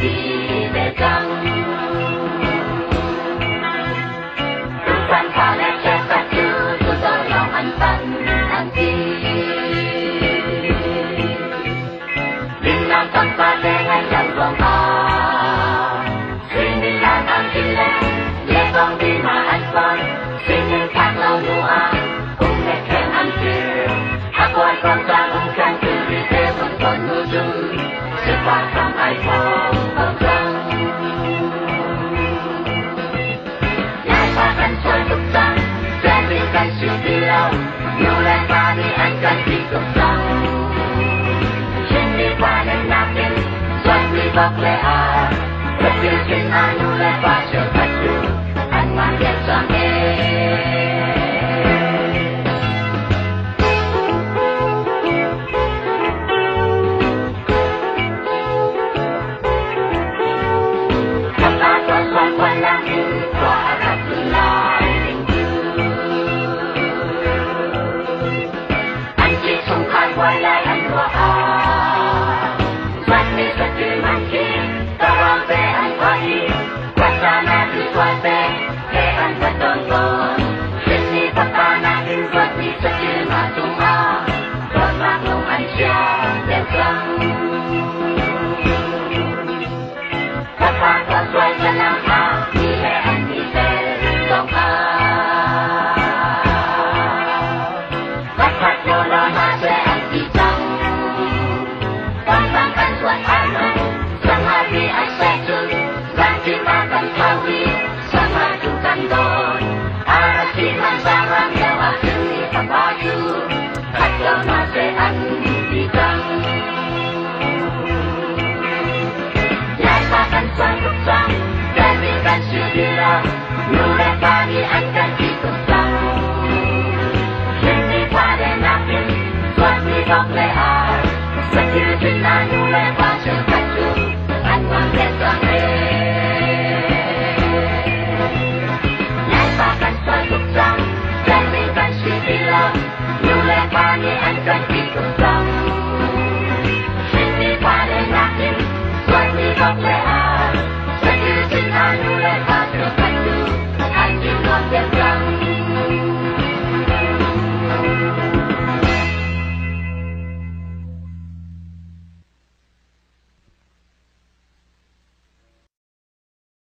di begang Tuhan kane cepat tu tolong antan nanti Bintang tanpa dengan yang bongkar Sinilah nantilah Lebong di maan pon Sini tak lau mua Umet kem hampir Aku akan sambungkan Kiri tebun menuju Sepasang iPhone pegang Nyatakan suatu sang Jadikan silau Mulai kami akan dikosong Sini panen nakin Suatu bok leha Kecil kena mulai baca baju Anman yang sampai quay lại anh của họ Mắt mi sẽ cứ mang kia Ta rong về anh qua đi Quạt ra mẹ cứ qua về Để anh vẫn tôn tôn Xin đi phát ta nà hình vật mi sẽ cứ mà tung ho Đột mạc lông anh chia Đêm căng Phát ta còn xoay cho năm ha Đi lệ anh đi về Đông ha Phát phát vô lo mà sẽ Mulai kami akan dikosong Sini pada nakin Suatu bok leha Sekiranya mulai